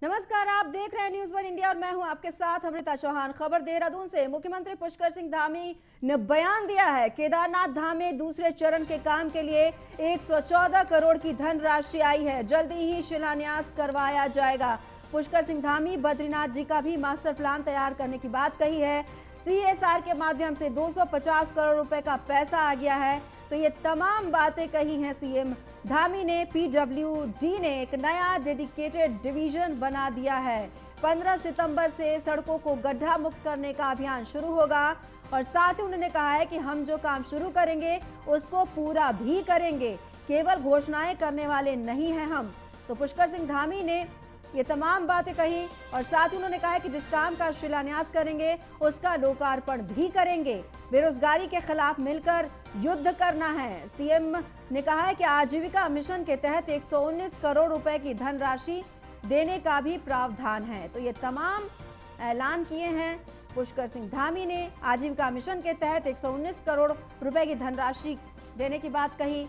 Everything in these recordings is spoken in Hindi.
नमस्कार, आप देख रहे हैं न्यूज़ वन इंडिया और मैं हूं आपके साथ अमृता चौहान। खबर देहरादून से। मुख्यमंत्री पुष्कर सिंह धामी ने बयान दिया है। केदारनाथ धाम में दूसरे चरण के काम के लिए 114 करोड़ की धनराशि आई है। जल्दी ही शिलान्यास करवाया जाएगा। पुष्कर सिंह धामी बद्रीनाथ जी का भी मास्टर प्लान तैयार करने की बात कही है। CSR के माध्यम से 250 करोड़ रुपए का पैसा आ गया है। तो ये तमाम बातें कही हैं सीएम धामी ने। PWD ने एक नया डेडिकेटेड डिवीजन बना दिया है। 15 सितंबर से सड़कों को गड्ढा मुक्त करने का अभियान शुरू होगा और साथ ही उन्होंने कहा है कि हम जो काम शुरू करेंगे उसको पूरा भी करेंगे, केवल घोषणाएं करने वाले नहीं हैं हम। तो पुष्कर सिंह धामी ने ये तमाम बातें कही और साथ ही उन्होंने कहा कि जिस काम का शिलान्यास करेंगे उसका लोकार्पण भी करेंगे। बेरोजगारी के खिलाफ मिलकर युद्ध करना है। सीएम ने कहा है कि आजीविका मिशन के तहत 119 करोड़ रुपए की धनराशि देने का भी प्रावधान है। तो ये तमाम ऐलान किए हैं पुष्कर सिंह धामी ने। आजीविका मिशन के तहत 119 करोड़ रुपए की धनराशि देने की बात कही।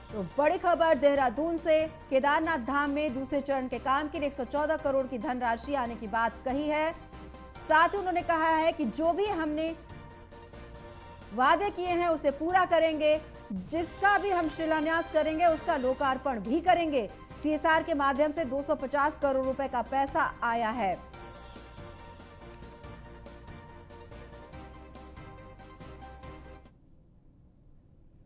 तो बड़ी खबर देहरादून से। केदारनाथ धाम में दूसरे चरण के काम के लिए 114 करोड़ की धनराशि आने की बात कही है। साथ ही उन्होंने कहा है कि जो भी हमने वादे किए हैं उसे पूरा करेंगे, जिसका भी हम शिलान्यास करेंगे उसका लोकार्पण भी करेंगे। CSR के माध्यम से 250 करोड़ रुपए का पैसा आया है।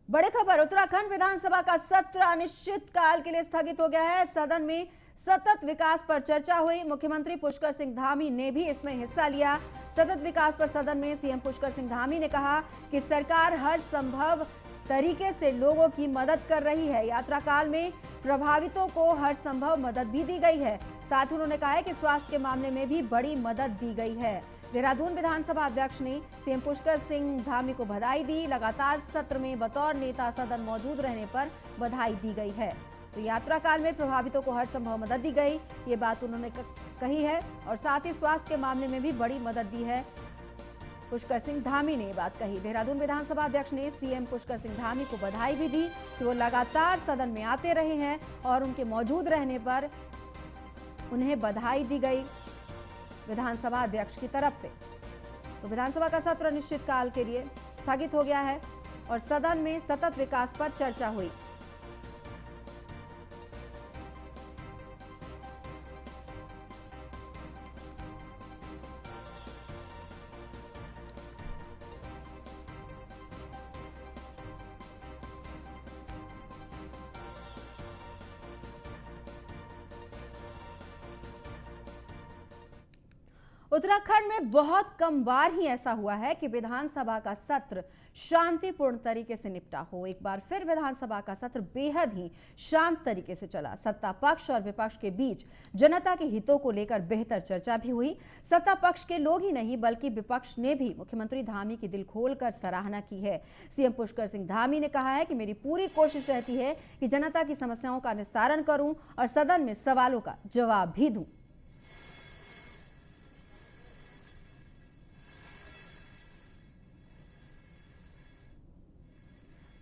बड़ी खबर, उत्तराखंड विधानसभा का सत्र अनिश्चितकाल के लिए स्थगित हो गया है। सदन में सतत विकास पर चर्चा हुई। मुख्यमंत्री पुष्कर सिंह धामी ने भी इसमें हिस्सा लिया। सतत विकास पर सदन में सीएम पुष्कर सिंह धामी ने कहा कि सरकार हर संभव तरीके से लोगों की मदद कर रही है। यात्रा काल में प्रभावितों को हर संभव मदद भी दी गई है। साथ ही उन्होंने कहा है कि स्वास्थ्य के मामले में भी बड़ी मदद दी गई है। देहरादून विधानसभा अध्यक्ष ने सीएम पुष्कर सिंह धामी को बधाई दी। लगातार सत्र में बतौर नेता सदन मौजूद रहने पर बधाई दी गई है। तो यात्रा काल में प्रभावितों को हर संभव मदद दी गई, ये बात उन्होंने कही है। और साथ ही स्वास्थ्य के मामले में भी बड़ी मदद दी है। पुष्कर सिंह धामी ने ये बात कही। देहरादून विधानसभा अध्यक्ष ने सीएम पुष्कर सिंह धामी को बधाई भी दी कि वो लगातार सदन में आते रहे हैं और उनके मौजूद रहने पर उन्हें बधाई दी गई विधानसभा अध्यक्ष की तरफ से। तो विधानसभा का सत्र अनिश्चितकाल के लिए स्थगित हो गया है और सदन में सतत विकास पर चर्चा हुई। उत्तराखंड में बहुत कम बार ही ऐसा हुआ है कि विधानसभा का सत्र शांतिपूर्ण तरीके से निपटा हो। एक बार फिर विधानसभा का सत्र बेहद ही शांत तरीके से चला। सत्ता पक्ष और विपक्ष के बीच जनता के हितों को लेकर बेहतर चर्चा भी हुई। सत्ता पक्ष के लोग ही नहीं बल्कि विपक्ष ने भी मुख्यमंत्री धामी की दिल खोलकर सराहना की है। सीएम पुष्कर सिंह धामी ने कहा है कि मेरी पूरी कोशिश रहती है कि जनता की समस्याओं का निस्तारण करूं और सदन में सवालों का जवाब भी दूं।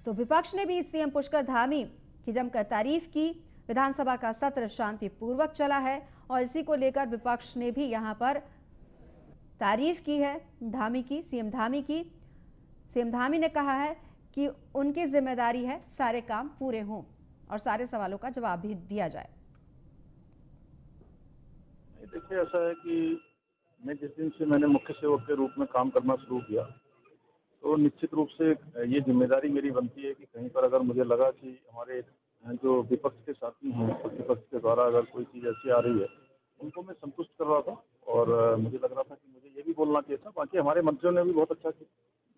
तो विपक्ष ने भी सीएम पुष्कर धामी की जमकर तारीफ की। विधानसभा का सत्र शांतिपूर्वक चला है और इसी को लेकर विपक्ष ने भी यहां पर तारीफ की है धामी की, सीएम धामी की। सीएम धामी ने कहा है कि उनकी जिम्मेदारी है सारे काम पूरे हों और सारे सवालों का जवाब भी दिया जाए। देखिए, ऐसा है कि मैं जिस दिन से मैंने मुख्य सेवक के रूप में काम करना शुरू किया तो निश्चित रूप से ये जिम्मेदारी मेरी बनती है कि कहीं पर अगर मुझे लगा कि हमारे जो विपक्ष के साथी हैं, विपक्ष के द्वारा अगर कोई चीज़ ऐसी आ रही है उनको मैं संतुष्ट कर रहा था और मुझे लग रहा था कि मुझे ये भी बोलना चाहिए था। बाकी हमारे मंत्रियों ने भी बहुत अच्छा किया।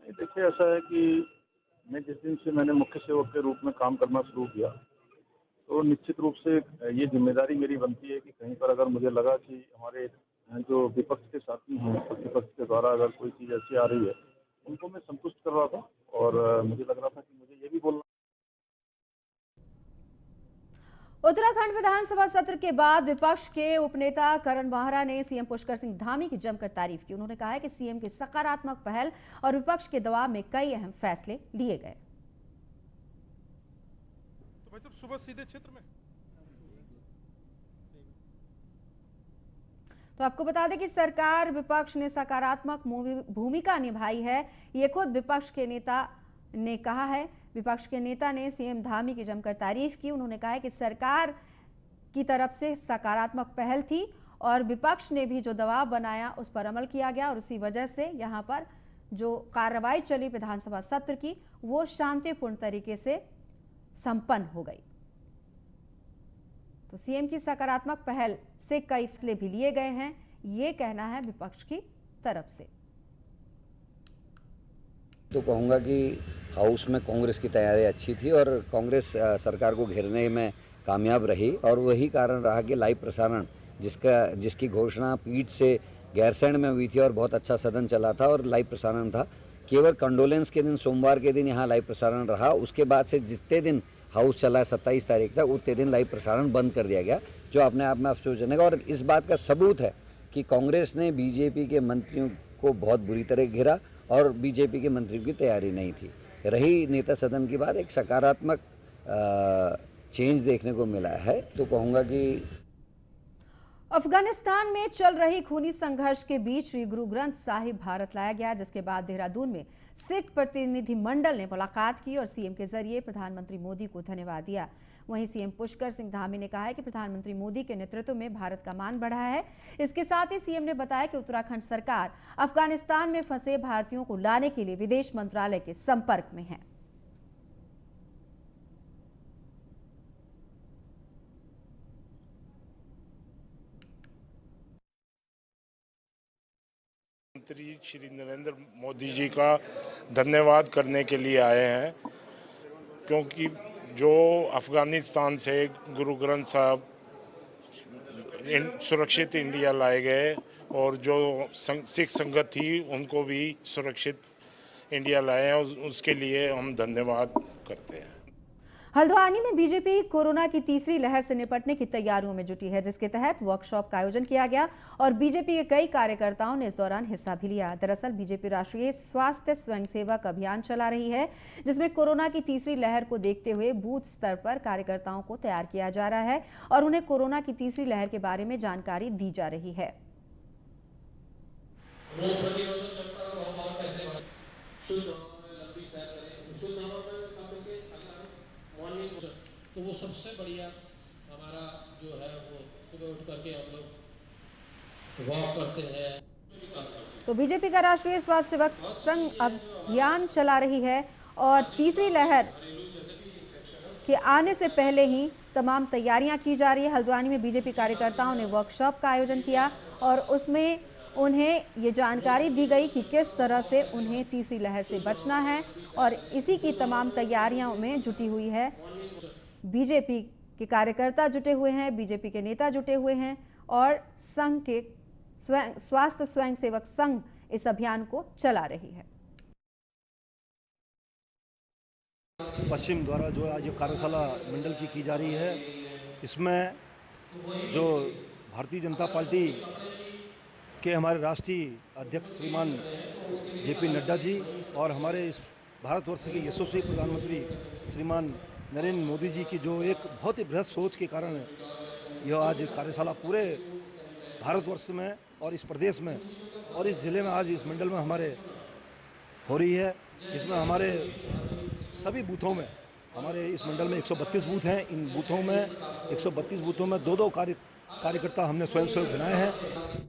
नहीं, देखिए, ऐसा है कि मैं जिस दिन से मैंने मुख्य सेवक के रूप में काम करना शुरू किया तो निश्चित रूप से ये जिम्मेदारी मेरी बनती है कि कहीं पर अगर मुझे लगा कि हमारे जो विपक्ष के साथी हैं, विपक्ष के द्वारा अगर कोई चीज़ ऐसी आ रही है उनको मैं संतुष्ट कर रहा था और मुझे लग रहा था कि मुझे ये भी बोलना। उत्तराखंड विधानसभा सत्र के बाद विपक्ष के उपनेता करण माहरा ने सीएम पुष्कर सिंह धामी की जमकर तारीफ की। उन्होंने कहा है कि सीएम की सकारात्मक पहल और विपक्ष के दबाव में कई अहम फैसले लिए गए। तो भाई साहब, सुबह सीधे क्षेत्र में तो आपको बता दें कि सरकार विपक्ष ने सकारात्मक भूमिका निभाई है, ये खुद विपक्ष के नेता ने कहा है। विपक्ष के नेता ने सीएम धामी की जमकर तारीफ की। उन्होंने कहा है कि सरकार की तरफ से सकारात्मक पहल थी और विपक्ष ने भी जो दबाव बनाया उस पर अमल किया गया और उसी वजह से यहाँ पर जो कार्रवाई चली विधानसभा सत्र की वो शांतिपूर्ण तरीके से संपन्न हो गई। तो सीएम की सकारात्मक पहल से कई फैसले भी लिए गए हैं, ये कहना है विपक्ष की तरफ से। तो कहूँगा कि हाउस में कांग्रेस की तैयारी अच्छी थी और कांग्रेस सरकार को घेरने में कामयाब रही और वही कारण रहा कि लाइव प्रसारण जिसकी घोषणा पीठ से गैरसैंण में हुई थी और बहुत अच्छा सदन चला था और लाइव प्रसारण था। केवल कंडोलेंस के दिन सोमवार के दिन यहाँ लाइव प्रसारण रहा। उसके बाद से जितने दिन हाउस चला 27 तारीख तक उतने दिन लाइव प्रसारण बंद कर दिया गया, जो अपने आप में अफसोसजनक है। और इस बात का सबूत है कि कांग्रेस ने बीजेपी के मंत्रियों को बहुत बुरी तरह घेरा और बीजेपी के मंत्रियों की तैयारी नहीं थी। रही नेता सदन की बात, एक सकारात्मक चेंज देखने को मिला है। तो कहूँगा कि अफगानिस्तान में चल रही खूनी संघर्ष के बीच श्री गुरु ग्रंथ साहिब भारत लाया गया, जिसके बाद देहरादून में सिख प्रतिनिधिमंडल ने मुलाकात की और सीएम के जरिए प्रधानमंत्री मोदी को धन्यवाद दिया। वहीं सीएम पुष्कर सिंह धामी ने कहा है कि प्रधानमंत्री मोदी के नेतृत्व में भारत का मान बढ़ा है। इसके साथ ही सीएम ने बताया कि उत्तराखंड सरकार अफगानिस्तान में फंसे भारतीयों को लाने के लिए विदेश मंत्रालय के संपर्क में है। प्रधानमंत्री श्री नरेंद्र मोदी जी का धन्यवाद करने के लिए आए हैं, क्योंकि जो अफगानिस्तान से गुरु ग्रंथ साहब सुरक्षित इंडिया लाए गए और जो सिख संगत थी उनको भी सुरक्षित इंडिया लाए हैं, उसके लिए हम धन्यवाद करते हैं। हल्द्वानी में बीजेपी कोरोना की तीसरी लहर से निपटने की तैयारियों में जुटी है, जिसके तहत वर्कशॉप का आयोजन किया गया और बीजेपी के कई कार्यकर्ताओं ने इस दौरान हिस्सा भी लिया। दरअसल बीजेपी राष्ट्रीय स्वास्थ्य स्वयंसेवक अभियान चला रही है, जिसमें कोरोना की तीसरी लहर को देखते हुए बूथ स्तर पर कार्यकर्ताओं को तैयार किया जा रहा है और उन्हें कोरोना की तीसरी लहर के बारे में जानकारी दी जा रही है। तो वो सबसे बढ़िया हमारा जो है वो सुबह उठ करके हम लोग वॉक करते हैं। तो बीजेपी का राष्ट्रीय स्वास्थ्य सेवक संघ अभियान चला रही है और तीसरी लहर के आने से पहले ही तमाम तैयारियां की जा रही है। हल्द्वानी में बीजेपी कार्यकर्ताओं ने वर्कशॉप का आयोजन किया और उसमें उन्हें ये जानकारी दी गई कि किस तरह से उन्हें तीसरी लहर से बचना है और इसी की तमाम तैयारियों में जुटी हुई है। बीजेपी के कार्यकर्ता जुटे हुए हैं, बीजेपी के नेता जुटे हुए हैं और संघ के स्वास्थ्य स्वयंसेवक संघ इस अभियान को चला रही है। पश्चिम द्वारा जो आज ये कार्यशाला मंडल की जा रही है, इसमें जो भारतीय जनता पार्टी के हमारे राष्ट्रीय अध्यक्ष श्रीमान जेपी नड्डा जी और हमारे इस भारतवर्ष के यशस्वी प्रधानमंत्री श्रीमान नरेंद्र मोदी जी की जो एक बहुत ही बृहद सोच के कारण यह आज कार्यशाला पूरे भारतवर्ष में और इस प्रदेश में और इस ज़िले में आज इस मंडल में हमारे हो रही है। इसमें हमारे सभी बूथों में, हमारे इस मंडल में 132 बूथ हैं। इन बूथों में 132 बूथों में दो कार्यकर्ता हमने स्वयंसेवक बनाए हैं।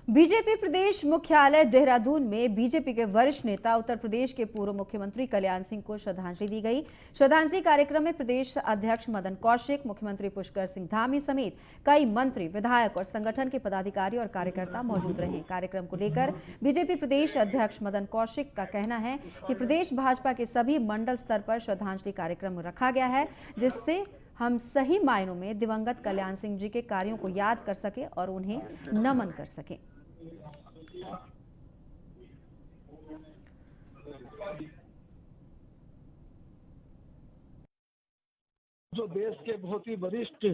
बीजेपी प्रदेश मुख्यालय देहरादून में बीजेपी के वरिष्ठ नेता उत्तर प्रदेश के पूर्व मुख्यमंत्री कल्याण सिंह को श्रद्धांजलि दी गई। श्रद्धांजलि कार्यक्रम में प्रदेश अध्यक्ष मदन कौशिक, मुख्यमंत्री पुष्कर सिंह धामी समेत कई मंत्री, विधायक और संगठन के पदाधिकारी और कार्यकर्ता मौजूद रहे। कार्यक्रम को लेकर बीजेपी प्रदेश अध्यक्ष मदन कौशिक का कहना है कि प्रदेश भाजपा के सभी मंडल स्तर पर श्रद्धांजलि कार्यक्रम रखा गया है, जिससे हम सही मायनों में दिवंगत कल्याण सिंह जी के कार्यों को याद कर सके और उन्हें नमन कर सके। जो देश के बहुत ही वरिष्ठ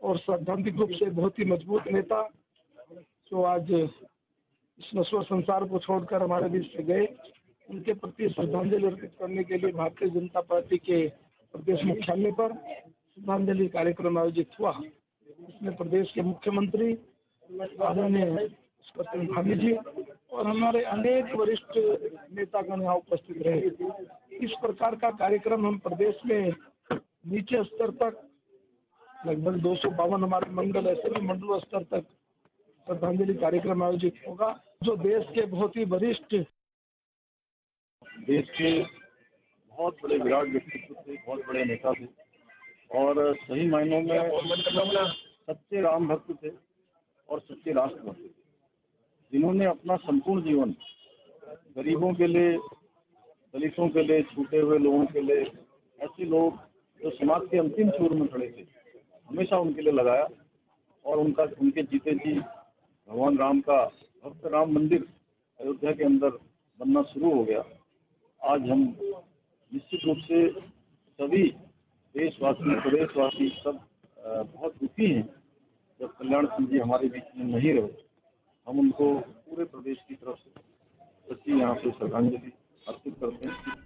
और सैद्धांतिक रूप से बहुत ही मजबूत नेता जो आज इस नश्वर संसार को छोड़कर हमारे बीच से गए, उनके प्रति श्रद्धांजलि अर्पित करने के लिए भारतीय जनता पार्टी के प्रदेश मुख्यालय पर श्रद्धांजलि कार्यक्रम आयोजित हुआ। इसमें प्रदेश के मुख्यमंत्री आदरणीय पुष्कर सिंह धामी जी और हमारे अनेक वरिष्ठ नेतागण यहाँ उपस्थित रहे। इस प्रकार का कार्यक्रम हम प्रदेश में नीचे स्तर तक लगभग 252 हमारे मंडल ऐसे भी मंडल स्तर तक श्रद्धांजलि कार्यक्रम आयोजित होगा, जो देश के बहुत ही वरिष्ठ, देश के बहुत बड़े विराट व्यक्तित्व थे, बहुत बड़े नेता थे और सही मायनों में सच्चे राम भक्त थे और सच्चे राष्ट्र भक्त थे, जिन्होंने अपना संपूर्ण जीवन गरीबों के लिए, दलितों के लिए, छूटे हुए लोगों के लिए, ऐसे लोग जो समाज के अंतिम छोर में खड़े थे, हमेशा उनके लिए लगाया और उनके जीते जी भगवान राम का भक्त राम मंदिर अयोध्या के अंदर बनना शुरू हो गया। आज हम निश्चित रूप से सभी देशवासी, प्रदेशवासी सब बहुत दुखी हैं जब कल्याण सिंह जी हमारे बीच में नहीं रहे। हम उनको पूरे प्रदेश की तरफ से सच्ची यहाँ पे श्रद्धांजलि अर्पित करते हैं।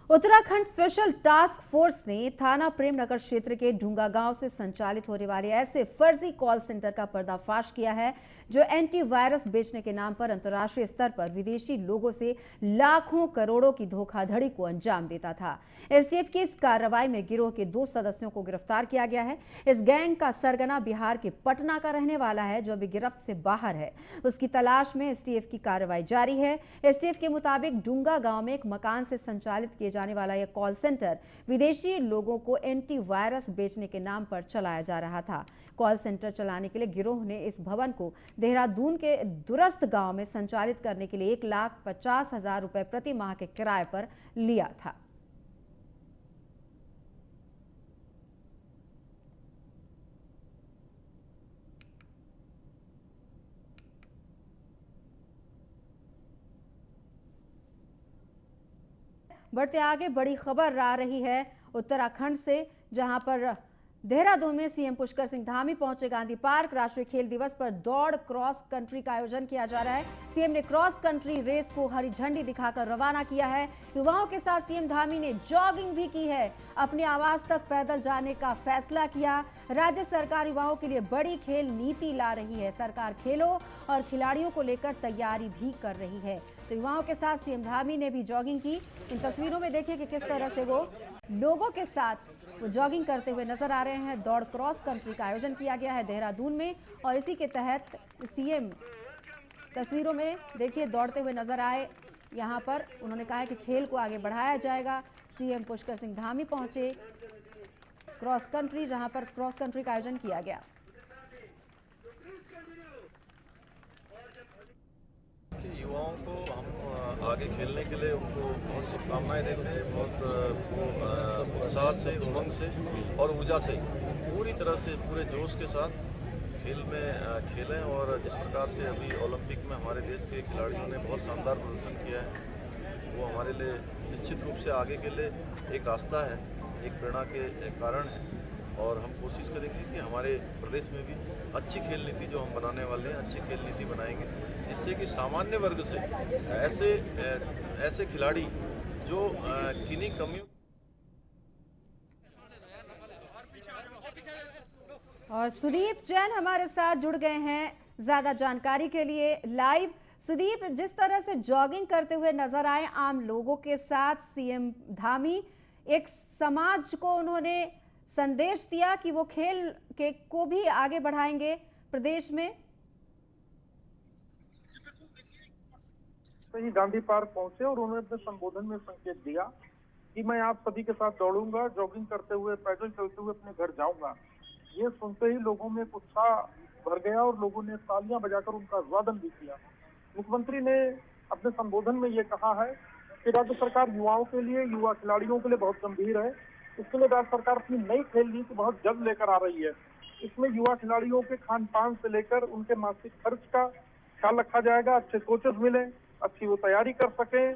उत्तराखंड स्पेशल टास्क फोर्स ने थाना प्रेमनगर क्षेत्र के ढूंगा गांव से संचालित होने वाले ऐसे फर्जी कॉल सेंटर का पर्दाफाश किया है जो एंटीवायरस बेचने के नाम पर अंतर्राष्ट्रीय स्तर पर विदेशी लोगों से लाखों करोड़ों की धोखाधड़ी को अंजाम देता था। एसटीएफ की इस कार्रवाई में गिरोह के 2 सदस्यों को गिरफ्तार किया गया है। इस गैंग का सरगना बिहार के पटना का रहने वाला है जो अभी गिरफ्त से बाहर है। उसकी तलाश में एसटीएफ की कार्रवाई जारी है। एसटीएफ के मुताबिक ढूंगा गांव में एक मकान से संचालित किए जाने वाला यह कॉल सेंटर विदेशी लोगों को एंटीवायरस बेचने के नाम पर चलाया जा रहा था। कॉल सेंटर चलाने के लिए गिरोह ने इस भवन को देहरादून के दूरस्थ गांव में संचालित करने के लिए 1,50,000 रुपए प्रति माह के किराए पर लिया था। बढ़ते आगे बड़ी खबर आ रही है उत्तराखंड से, जहां पर देहरादून में सीएम पुष्कर सिंह धामी पहुंचे गांधी पार्क। राष्ट्रीय खेल दिवस पर दौड़ क्रॉस कंट्री का आयोजन किया जा रहा है। सीएम ने क्रॉस कंट्री रेस को हरी झंडी दिखाकर रवाना किया है। युवाओं के साथ सीएम धामी ने जॉगिंग भी की है। अपने आवास तक पैदल जाने का फैसला किया। राज्य सरकार युवाओं के लिए बड़ी खेल नीति ला रही है। सरकार खेलों और खिलाड़ियों को लेकर तैयारी भी कर रही है। तो युवाओं के साथ सीएम धामी ने भी जॉगिंग की। इन तस्वीरों में देखिए कि किस तरह से वो लोगों के साथ वो जॉगिंग करते हुए नजर आ रहे हैं। दौड़ क्रॉस कंट्री का आयोजन किया गया है देहरादून में और इसी के तहत सीएम तस्वीरों में देखिए दौड़ते हुए नजर आए। यहां पर उन्होंने कहा है कि खेल को आगे बढ़ाया जाएगा। सीएम पुष्कर सिंह धामी पहुंचे क्रॉस कंट्री, जहां पर क्रॉस कंट्री का आयोजन किया गया। युवाओं को हम आगे खेलने के लिए उनको बहुत शुभकामनाएं देते हैं। बहुत उत्साह से, उमंग से और ऊर्जा से पूरी तरह से पूरे जोश के साथ खेल में खेलें। और जिस प्रकार से अभी ओलंपिक में हमारे देश के खिलाड़ियों ने बहुत शानदार प्रदर्शन किया है, वो हमारे लिए निश्चित रूप से आगे के लिए एक रास्ता है, एक प्रेरणा के कारण है। और हम कोशिश करेंगे कि हमारे प्रदेश में भी अच्छी खेल नीति जो हम बनाने वाले हैं, अच्छी खेल नीति बनाएंगे, जिससे कि सामान्य वर्ग से ऐसे खिलाड़ी जो किन्हीं कमियों। और सुदीप जैन हमारे साथ जुड़ गए हैं ज्यादा जानकारी के लिए लाइव। सुदीप, जिस तरह से जॉगिंग करते हुए नजर आए आम लोगों के साथ सीएम धामी, एक समाज को उन्होंने संदेश दिया कि वो खेल के को भी आगे बढ़ाएंगे प्रदेश में। ही गांधी पार्क पहुंचे और उन्होंने अपने संबोधन में संकेत दिया कि मैं आप सभी के साथ दौड़ूंगा, जॉगिंग करते हुए, पैदल चलते हुए अपने घर जाऊंगा। ये सुनते ही लोगों में उत्साह भर गया और लोगों ने तालियां बजाकर उनका अभिवादन भी किया। मुख्यमंत्री ने अपने संबोधन में ये कहा है कि राज्य सरकार युवाओं के लिए, युवा खिलाड़ियों के लिए बहुत गंभीर है। इसके लिए राज्य सरकार अपनी नई खेल नीति बहुत जल्द लेकर आ रही है। इसमें युवा खिलाड़ियों के खान पान से लेकर उनके मासिक खर्च का ख्याल रखा जाएगा, अच्छे कोचेस मिले, अच्छी वो तैयारी कर सके,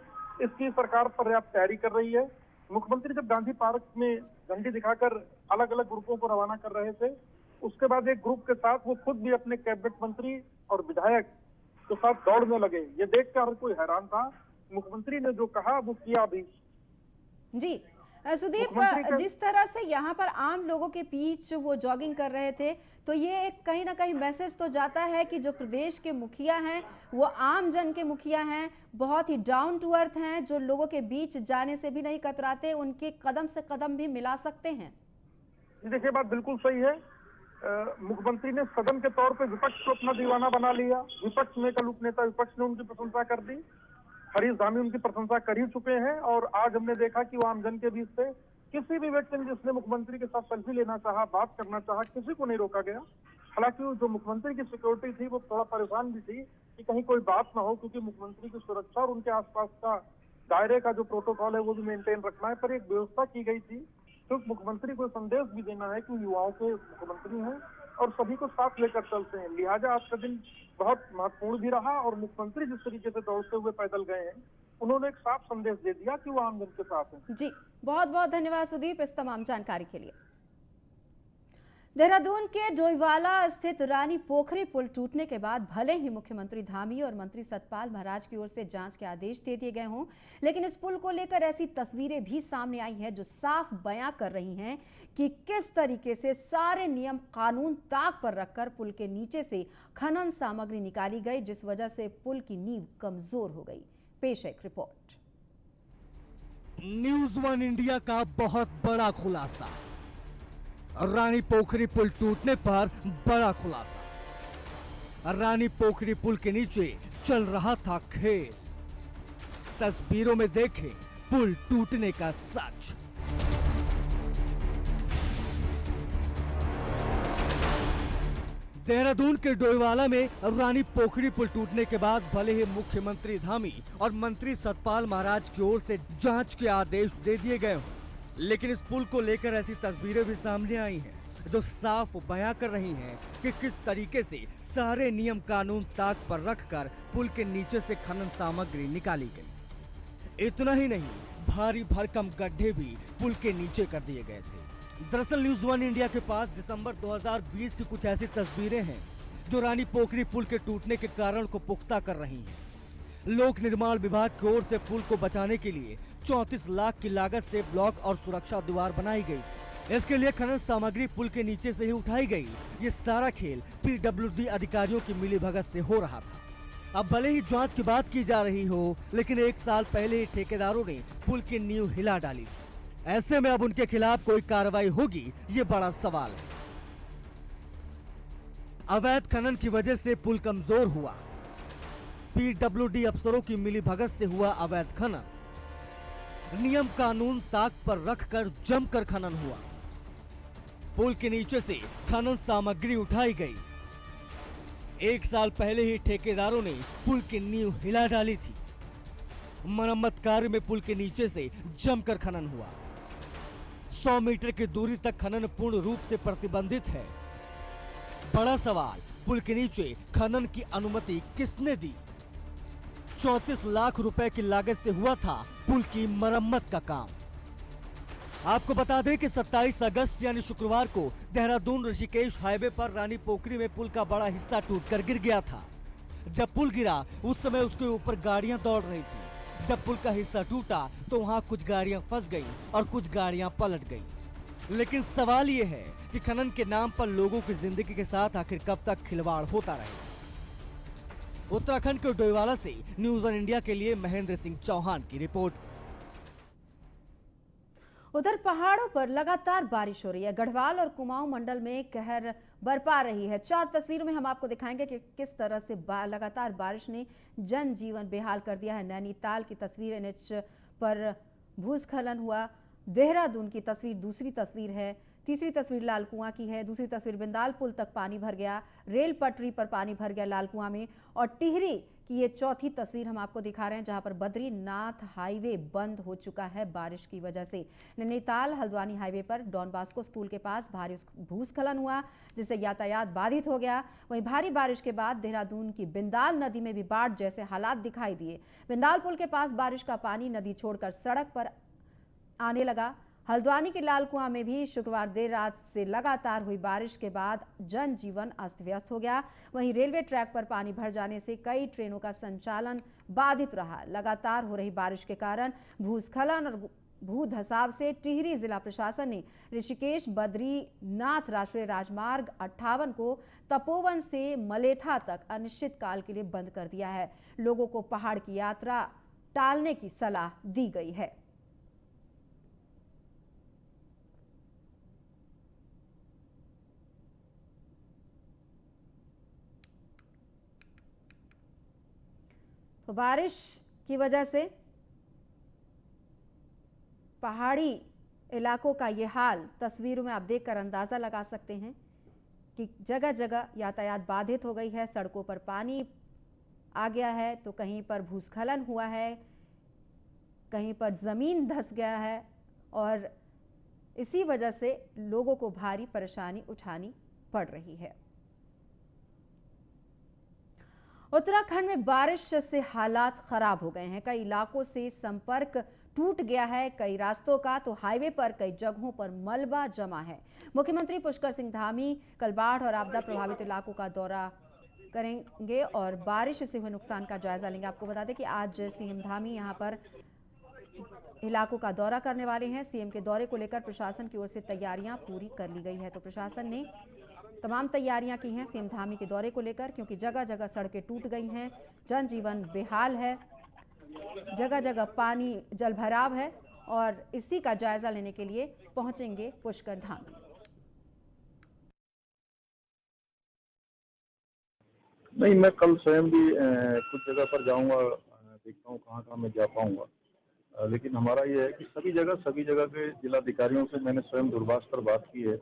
इसकी सरकार पर्याप्त तैयारी कर रही है। मुख्यमंत्री जब गांधी पार्क में झंडी दिखाकर अलग अलग ग्रुपों को रवाना कर रहे थे, उसके बाद एक ग्रुप के साथ वो खुद भी अपने कैबिनेट मंत्री और विधायक के साथ दौड़ने लगे। ये देखकर हर कोई हैरान था। मुख्यमंत्री ने जो कहा वो किया भी। जी, सुदीप, जिस तरह से यहाँ पर आम लोगों के बीच वो जॉगिंग कर रहे थे, तो ये एक कहीं ना कहीं मैसेज तो जाता है कि जो प्रदेश के मुखिया हैं वो आम जन के मुखिया हैं, बहुत ही डाउन टू अर्थ हैं, जो लोगों के बीच जाने से भी नहीं कतराते, उनके कदम से कदम भी मिला सकते हैं। देखिए, बात बिल्कुल सही है। मुख्यमंत्री ने सदन के तौर पे विपक्ष को अपना दीवाना बना लिया। विपक्ष में कल उपनेता विपक्ष ने उनकी प्रशंसा कर दी, हरीश धामी उनकी प्रशंसा कर ही चुके हैं, और आज हमने देखा कि वो आमजन के बीच से किसी भी व्यक्ति ने जिसने मुख्यमंत्री के साथ सेल्फी लेना चाहा, बात करना चाहा, किसी को नहीं रोका गया। हालांकि जो मुख्यमंत्री की सिक्योरिटी थी वो थोड़ा परेशान भी थी कि कहीं कोई बात ना हो, क्योंकि मुख्यमंत्री की सुरक्षा और उनके आसपास का दायरे का जो प्रोटोकॉल है वो भी मेंटेन रखना है। पर एक व्यवस्था की गई थी क्योंकि मुख्यमंत्री को संदेश भी देना है कि युवाओं के मुख्यमंत्री हैं और सभी को साथ लेकर चलते हैं। लिहाजा आज का दिन बहुत महत्वपूर्ण भी रहा और मुख्यमंत्री जिस तरीके से दौड़ते हुए पैदल गए हैं, उन्होंने एक साफ संदेश दे दिया कि वो आम जन के साथ हैं। जी, बहुत बहुत धन्यवाद सुदीप इस तमाम जानकारी के लिए। देहरादून के डोईवाला स्थित रानी पोखरी पुल टूटने के बाद भले ही मुख्यमंत्री धामी और मंत्री सतपाल महाराज की ओर से जांच के आदेश दे दिए गए हों, लेकिन इस पुल को लेकर ऐसी तस्वीरें भी सामने आई हैं जो साफ बयां कर रही हैं कि किस तरीके से सारे नियम कानून ताक पर रखकर पुल के नीचे से खनन सामग्री निकाली गई, जिस वजह से पुल की नींव कमजोर हो गई। पेश है एक रिपोर्ट। न्यूज़ वन इंडिया का बहुत बड़ा खुलासा, रानी पोखरी पुल टूटने पर बड़ा खुलासा। रानी पोखरी पुल के नीचे चल रहा था खेल, तस्वीरों में देखे पुल टूटने का सच। देहरादून के डोईवाला में रानी पोखरी पुल टूटने के बाद भले ही मुख्यमंत्री धामी और मंत्री सतपाल महाराज की ओर से जांच के आदेश दे दिए गए हों, लेकिन इस पुल को लेकर ऐसी तस्वीरें भी सामने आई हैं जो साफ बयां कर रही हैं कि किस तरीके से सारे नियम कानून ताक पर रखकर पुल के नीचे से खनन सामग्री निकाली गई। इतना ही नहीं, भारी भरकम गड्ढे भी पुल के नीचे कर दिए गए थे। दरअसल न्यूज़ वन इंडिया के पास दिसंबर 2020 की कुछ ऐसी तस्वीरें हैं जो रानी पोखरी पुल के टूटने के कारण को पुख्ता कर रही हैं। लोक निर्माण विभाग की ओर से पुल को बचाने के लिए 34 लाख की लागत से ब्लॉक और सुरक्षा दीवार बनाई गई। इसके लिए खनन सामग्री पुल के नीचे से ही उठाई गई। ये सारा खेल PWD अधिकारियों की मिलीभगत से हो रहा था। अब भले ही जांच की बात की जा रही हो, लेकिन 1 साल पहले ही ठेकेदारों ने पुल की नींव हिला डाली। ऐसे में अब उनके खिलाफ कोई कार्रवाई होगी, ये बड़ा सवाल है। अवैध खनन की वजह से पुल कमजोर हुआ। PWD अफसरों की मिलीभगत से हुआ अवैध खनन। नियम कानून ताक पर रखकर जमकर खनन हुआ। पुल के नीचे से खनन सामग्री उठाई गई। 1 साल पहले ही ठेकेदारों ने पुल की नींव हिला डाली थी। मरम्मत कार्य में पुल के नीचे से जमकर खनन हुआ। 100 मीटर की दूरी तक खनन पूर्ण रूप से प्रतिबंधित है। बड़ा सवाल, पुल के नीचे खनन की अनुमति किसने दी? 34 लाख रुपए की लागत से हुआ था पुल की मरम्मत का काम। आपको बता दें कि 27 अगस्त यानी शुक्रवार को देहरादून ऋषिकेश हाईवे पर रानी पोखरी में पुल का बड़ा हिस्सा टूटकर गिर गया था। जब पुल गिरा उस समय उसके ऊपर गाड़ियां दौड़ रही थी। जब पुल का हिस्सा टूटा तो वहां कुछ गाड़ियां फंस गईं और कुछ गाड़ियां पलट गईं। लेकिन सवाल ये है कि खनन के नाम पर लोगों की जिंदगी के साथ आखिर कब तक खिलवाड़ होता रहेगा। उत्तराखंड के डोईवाला से न्यूज़ वन इंडिया के लिए महेंद्र सिंह चौहान की रिपोर्ट। उधर पहाड़ों पर लगातार बारिश हो रही है। गढ़वाल और कुमाऊं मंडल में कहर बरपा रही है। 4 तस्वीरों में हम आपको दिखाएंगे कि किस तरह से लगातार बारिश ने जनजीवन बेहाल कर दिया है। नैनीताल की तस्वीर, NH पर भूस्खलन हुआ। देहरादून की तस्वीर दूसरी तस्वीर है। तीसरी तस्वीर लालकुआं की है। दूसरी तस्वीर बिंदाल पुल तक पानी भर गया। रेल पटरी पर पानी भर गया लालकुआं में। और टिहरी की ये चौथी तस्वीर हम आपको दिखा रहे हैं, जहां पर बद्रीनाथ हाईवे बंद हो चुका है बारिश की वजह से। नैनीताल हल्द्वानी हाईवे पर डॉन बास्को स्कूल के पास भारी भूस्खलन हुआ, जिससे यातायात बाधित हो गया। वहीं भारी बारिश के बाद देहरादून की बिंदाल नदी में भी बाढ़ जैसे हालात दिखाई दिए। बिंदाल पुल के पास बारिश का पानी नदी छोड़कर सड़क पर आने लगा। हल्द्वानी के लालकुआं में भी शुक्रवार देर रात से लगातार हुई बारिश के बाद जनजीवन अस्त व्यस्त हो गया। वहीं रेलवे ट्रैक पर पानी भर जाने से कई ट्रेनों का संचालन बाधित रहा। लगातार हो रही बारिश के कारण भूस्खलन और भू धसाव से टिहरी जिला प्रशासन ने ऋषिकेश बद्रीनाथ राष्ट्रीय राजमार्ग 58 को तपोवन से मलेथा तक अनिश्चितकाल के लिए बंद कर दिया है। लोगों को पहाड़ की यात्रा टालने की सलाह दी गई है। तो बारिश की वजह से पहाड़ी इलाकों का ये हाल तस्वीरों में आप देखकर अंदाजा लगा सकते हैं कि जगह जगह यातायात बाधित हो गई है। सड़कों पर पानी आ गया है तो कहीं पर भूस्खलन हुआ है, कहीं पर जमीन धंस गया है और इसी वजह से लोगों को भारी परेशानी उठानी पड़ रही है। उत्तराखंड में बारिश से हालात खराब हो गए हैं। कई इलाकों से संपर्क टूट गया है, कई रास्तों का तो हाईवे पर कई जगहों पर मलबा जमा है। मुख्यमंत्री पुष्कर सिंह धामी कल बाढ़ और आपदा प्रभावित इलाकों का दौरा करेंगे और बारिश से हुए नुकसान का जायजा लेंगे। आपको बता दें कि आज सीएम धामी यहां पर इलाकों का दौरा करने वाले हैं। सीएम के दौरे को लेकर प्रशासन की ओर से तैयारियां पूरी कर ली गई है। तो प्रशासन ने तमाम तैयारियां की हैं सीएम धामी के दौरे को लेकर, क्योंकि जगह जगह सड़कें टूट गई हैं, जनजीवन बेहाल है, जगह जगह पानी जलभराव है और इसी का जायजा लेने के लिए पहुंचेंगे पुष्कर धामी। नहीं, मैं कल स्वयं भी कुछ जगह पर जाऊंगा, देखता हूँ कहाँ कहाँ मैं जा पाऊंगा। लेकिन हमारा ये है कि सभी जगह के जिलाधिकारियों से मैंने स्वयं दूरभाष पर बात की है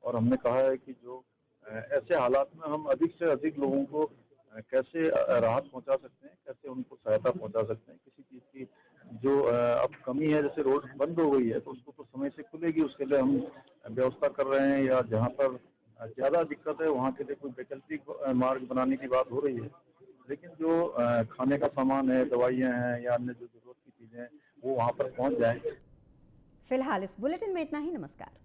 और हमने कहा है कि जो ऐसे हालात में हम अधिक से अधिक लोगों को कैसे राहत पहुंचा सकते हैं, कैसे उनको सहायता पहुंचा सकते हैं। किसी चीज़ की जो अब कमी है, जैसे रोड बंद हो गई है तो उसको तो समय से खुलेगी, उसके लिए हम व्यवस्था कर रहे हैं, या जहाँ पर ज़्यादा दिक्कत है वहाँ के लिए कोई वैकल्पिक मार्ग बनाने की बात हो रही है। लेकिन जो खाने का सामान है, दवाइयाँ हैं या अन्य जो जरूरत की चीज़ें हैं वो वहाँ पर पहुँच जाएँ। फिलहाल इस बुलेटिन में इतना ही। नमस्कार।